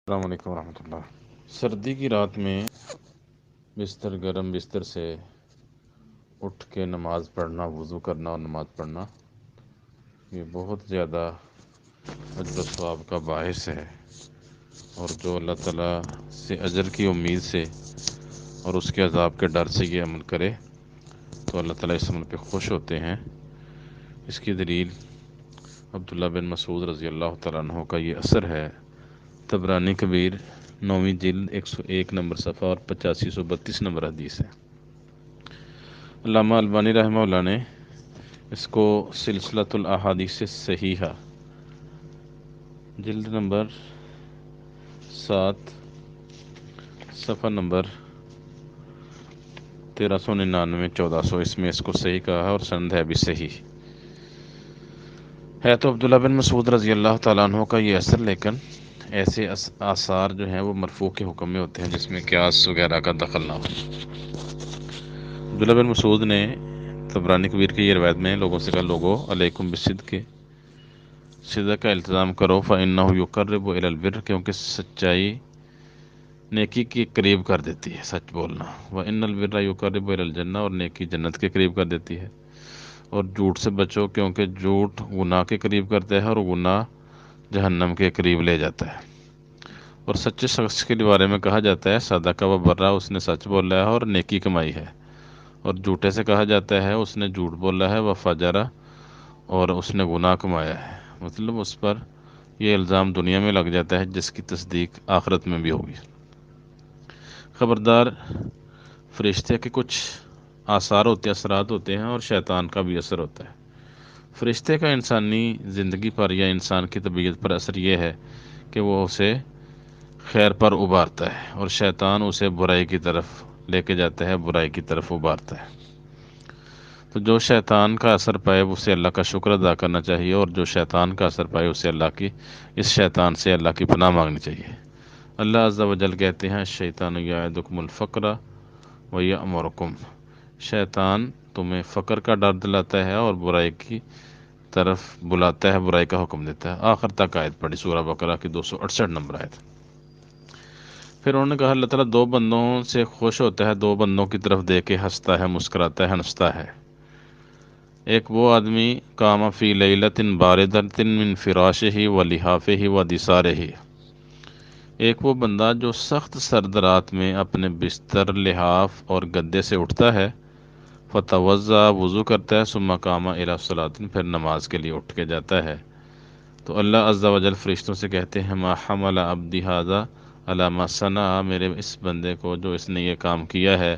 السلام علیکم ورحمۃ اللہ۔ سردی کی رات میں گرم بستر سے اٹھ کے نماز پڑھنا، وضو کرنا اور نماز پڑھنا، یہ بہت زیادہ اجر و ثواب کا باعث ہے، اور جو اللہ تعالیٰ سے اجر کی امید سے اور اس کے عذاب کے ڈر سے یہ عمل کرے تو اللہ تعالیٰ اس عمل پہ خوش ہوتے ہیں۔ اس کی دلیل عبداللہ بن مسعود رضی اللہ تعالیٰ عنہ کا یہ اثر ہے۔ طبرانی کبیر 9ویں جلد 101 نمبر صفحہ اور 8532 نمبر حدیث ہے۔ علامہ البانی رحمہ اللہ نے اس کو سلسلۃ الاحادیث صحیحہ جلد نمبر 7 صفحہ نمبر 1399 1400 اس میں اس کو صحیح کہا ہے، اور سند ہے بھی صحیح ہے۔ تو عبداللہ بن مسعود رضی اللہ تعالیٰ عنہ کا یہ اثر، لیکن ایسے آثار جو ہیں وہ مرفوع کے حکم میں ہوتے ہیں جس میں قیاس وغیرہ کا دخل نہ ہو۔ عبداللہ بن مسعود نے طبرانی کبیر کی یہ روایت میں لوگوں سے کہا، لوگو علیکم بالصدق، صدق کا التزام کرو، فإنہ یقرب الی البر، کیونکہ سچائی نیکی کے قریب کر دیتی ہے، سچ بولنا۔ وإن البر یقرب الی الجنہ، اور نیکی جنت کے قریب کر دیتی ہے۔ اور جھوٹ سے بچو، کیونکہ جھوٹ گناہ کے قریب کرتا ہے، اور گناہ جہنم کے قریب لے جاتا ہے۔ اور سچے شخص کے بارے میں کہا جاتا ہے، صدقہ و برا، اس نے سچ بولا ہے اور نیکی کمائی ہے۔ اور جھوٹے سے کہا جاتا ہے، اس نے جھوٹ بولا ہے، و فجرا، اور اس نے گناہ کمایا ہے۔ مطلب اس پر یہ الزام دنیا میں لگ جاتا ہے جس کی تصدیق آخرت میں بھی ہوگی۔ خبردار، فرشتے کے کچھ آثار ہوتے ہیں، اثرات ہوتے ہیں، اور شیطان کا بھی اثر ہوتا ہے۔ فرشتے کا انسانی زندگی پر یا انسان کی طبیعت پر اثر یہ ہے کہ وہ اسے خیر پر ابھارتا ہے، اور شیطان اسے برائی کی طرف لے کے جاتا ہے، برائی کی طرف ابھارتا ہے۔ تو جو شیطان کا اثر پائے اسے اللہ کا شکر ادا کرنا چاہیے، اور جو شیطان کا اثر پائے اسے اس شیطان سے اللہ کی پناہ مانگنی چاہیے۔ اللہ عز و جل کہتے ہیں، الشیطان یعدکم الفقر ویأمرکم، شیطان تمہیں فقر کا ڈر دلاتا ہے اور برائی کی طرف بلاتا ہے، برائی کا حکم دیتا ہے۔ آخر تک آیت پڑھی، سورہ بقرہ کی 268 نمبر آیت۔ پھر انہوں نے کہا، اللہ تعالیٰ دو بندوں سے خوش ہوتا ہے، دو بندوں کی طرف دیکھ کے ہنستا ہے، مسکراتا ہے، ہنستا ہے۔ ایک وہ آدمی قام فی لیلۃ باردۃ من فراشہ ولحافہ ودسارہ، ایک وہ بندہ جو سخت سرد رات میں اپنے بستر، لحاف اور گدے سے اٹھتا ہے، فتوضا، وضو کرتا ہے، ثم قام الی الصلاۃ، پھر نماز کے لیے اٹھ کے جاتا ہے۔ تو اللہ عز و جل فرشتوں سے کہتے ہیں، ما حمل عبدی ھذا علی ما صنع، میرے اس بندے کو جو اس نے یہ کام کیا ہے،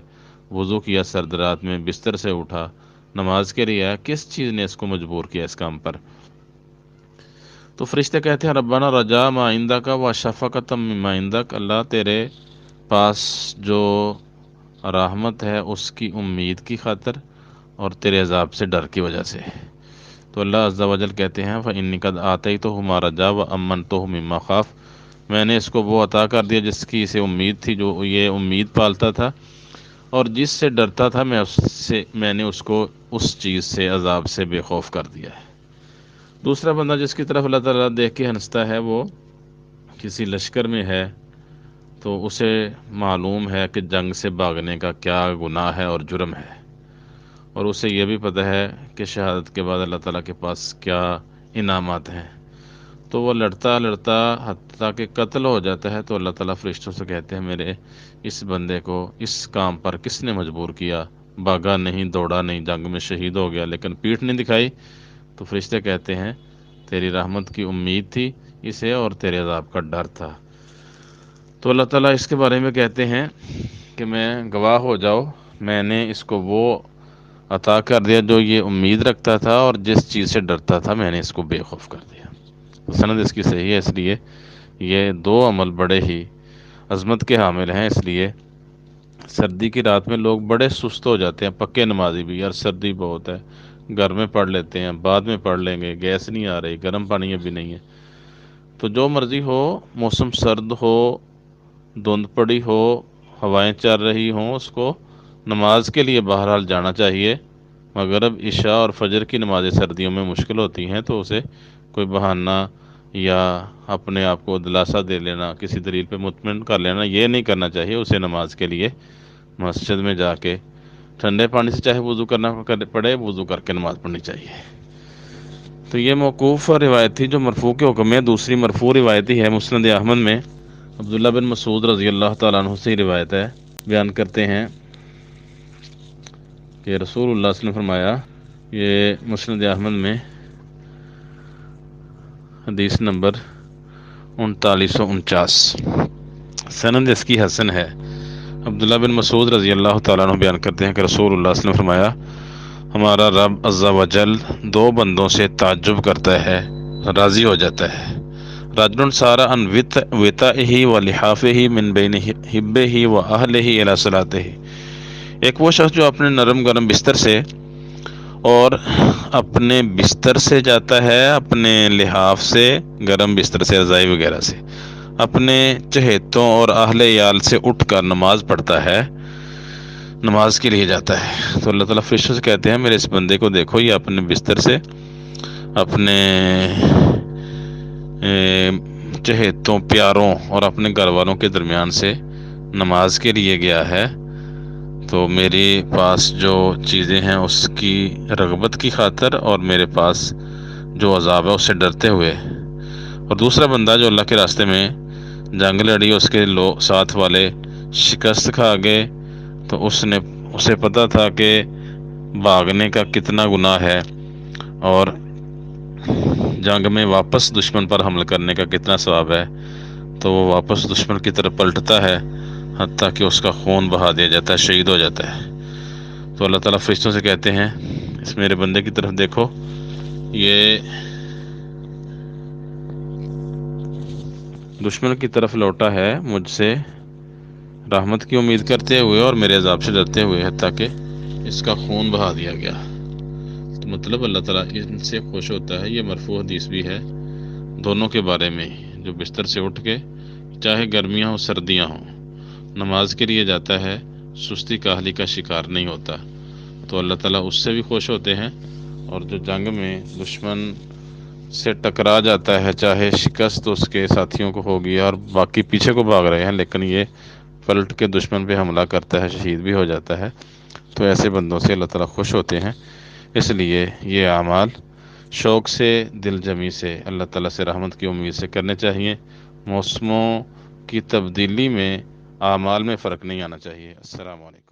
وضو کیا، سرد رات میں بستر سے اٹھا، نماز کے لیے آیا، کس چیز نے اس کو مجبور کیا اس کام پر؟ تو فرشتے کہتے ہیں، ربنا رجا ما عندک و شفقۃ مما عندک، اللہ تیرے پاس جو رحمت ہے اس کی امید کی خاطر، اور تیرے عذاب سے ڈر کی وجہ سے۔ تو اللہ عز و جل کہتے ہیں، فإنی قد آتیتہ ما رجا وأمنتہ مما خاف، میں نے اس کو وہ عطا کر دیا جس کی اسے امید تھی، جو یہ امید پالتا تھا، اور جس سے ڈرتا تھا میں نے اس کو اس چیز سے، عذاب سے بے خوف کر دیا ہے۔ دوسرا بندہ جس کی طرف اللہ تعالیٰ دیکھ کے ہنستا ہے، وہ کسی لشکر میں ہے، تو اسے معلوم ہے کہ جنگ سے بھاگنے کا کیا گناہ ہے اور جرم ہے، اور اسے یہ بھی پتہ ہے کہ شہادت کے بعد اللہ تعالیٰ کے پاس کیا انعامات ہیں، تو وہ لڑتا لڑتا حتیٰ کہ قتل ہو جاتا ہے۔ تو اللہ تعالیٰ فرشتوں سے کہتے ہیں، میرے اس بندے کو اس کام پر کس نے مجبور کیا؟ بھاگا نہیں، دوڑا نہیں، جنگ میں شہید ہو گیا لیکن پیٹھ نہیں دکھائی۔ تو فرشتے کہتے ہیں، تیری رحمت کی امید تھی اسے، اور تیرے عذاب کا ڈر تھا۔ تو اللہ تعالیٰ اس کے بارے میں کہتے ہیں کہ میں گواہ ہو جاؤ، میں نے اس کو وہ عطا کر دیا جو یہ امید رکھتا تھا، اور جس چیز سے ڈرتا تھا میں نے اس کو بے خوف کر دیا۔ سند اس کی صحیح ہے، اس لیے یہ دو عمل بڑے ہی عظمت کے حامل ہیں۔ اس لیے سردی کی رات میں لوگ بڑے سست ہو جاتے ہیں، پکے نمازی بھی، یار سردی بہت ہے، گھر میں پڑھ لیتے ہیں، بعد میں پڑھ لیں گے، گیس نہیں آ رہی، گرم پانی ابھی نہیں ہے۔ تو جو مرضی ہو، موسم سرد ہو، دھند پڑی ہو، ہوائیں چل رہی ہوں، اس کو نماز کے لیے بہرحال جانا چاہیے۔ مغرب، عشاء اور فجر کی نمازیں سردیوں میں مشکل ہوتی ہیں، تو اسے کوئی بہانہ یا اپنے آپ کو دلاسا دے لینا، کسی دلیل پہ مطمئن کر لینا، یہ نہیں کرنا چاہیے۔ اسے نماز کے لیے مسجد میں جا کے ٹھنڈے پانی سے چاہے وضو کرنا پڑے، وضو کر کے نماز پڑھنی چاہیے۔ تو یہ موقوف روایت تھی جو مرفوع کے حکم میں۔ دوسری مرفوع روایتی ہے مسند احمد میں، عبداللہ بن مسعود رضی اللہ تعالیٰ عنہ سے روایت ہے، بیان کرتے ہیں کہ رسول اللہ صلی اللہ علیہ وسلم نے فرمایا، یہ مسند احمد میں حدیث نمبر 3949، سند اس کی حسن ہے۔ عبداللہ بن مسعود رضی اللہ تعالیٰ عنہ بیان کرتے ہیں کہ رسول اللہ صلی اللہ علیہ وسلم نے فرمایا، ہمارا رب عز و جل دو بندوں سے تعجب کرتا ہے، راضی ہو جاتا ہے۔ رجل سارا ان وطئہ و لحافہ من بین حبہ و اہلہ الی صلاتہ، ایک وہ شخص جو اپنے نرم گرم بستر سے اور اپنے بستر سے جاتا ہے، اپنے لحاف سے، گرم بستر سے، رضائی وغیرہ سے، اپنے چہیتوں اور اہل عیال سے اٹھ کر نماز پڑھتا ہے، نماز کے لیے جاتا ہے۔ تو اللہ تعالیٰ فرشتوں سے کہتے ہیں، میرے اس بندے کو دیکھو، یہ اپنے بستر سے اپنے چہیتوں، پیاروں اور اپنے گھر والوں کے درمیان سے نماز کے لیے گیا ہے، تو میرے پاس جو چیزیں ہیں اس کی رغبت کی خاطر اور میرے پاس جو عذاب ہے اس سے ڈرتے ہوئے۔ اور دوسرا بندہ جو اللہ کے راستے میں جنگ لڑی، اس کے ساتھ والے شکست کھا گئے، تو اسے پتہ تھا کہ بھاگنے کا کتنا گناہ ہے اور جنگ میں واپس دشمن پر حملہ کرنے کا کتنا ثواب ہے، تو وہ واپس دشمن کی طرف پلٹتا ہے، حتیٰ کہ اس کا خون بہا دیا جاتا ہے، شہید ہو جاتا ہے۔ تو اللہ تعالیٰ فرشتوں سے کہتے ہیں، اس میرے بندے کی طرف دیکھو، یہ دشمن کی طرف لوٹا ہے مجھ سے رحمت کی امید کرتے ہوئے اور میرے عذاب سے ڈرتے ہوئے، حتیٰ کہ اس کا خون بہا دیا گیا۔ تو مطلب اللہ تعالیٰ ان سے خوش ہوتا ہے۔ یہ مرفوع حدیث بھی ہے دونوں کے بارے میں، جو بستر سے اٹھ کے چاہے گرمیاں ہوں سردیاں ہوں نماز کے لیے جاتا ہے، سستی کاہلی کا شکار نہیں ہوتا، تو اللہ تعالیٰ اس سے بھی خوش ہوتے ہیں۔ اور جو جنگ میں دشمن سے ٹکرا جاتا ہے، چاہے شکست اس کے ساتھیوں کو ہوگی اور باقی پیچھے کو بھاگ رہے ہیں، لیکن یہ پلٹ کے دشمن پہ حملہ کرتا ہے، شہید بھی ہو جاتا ہے، تو ایسے بندوں سے اللہ تعالیٰ خوش ہوتے ہیں۔ اس لیے یہ اعمال شوق سے، دل جمی سے، اللہ تعالیٰ سے رحمت کی امید سے کرنے چاہیے۔ موسموں کی تبدیلی میں اعمال میں فرق نہیں آنا چاہیے۔ السلام علیکم۔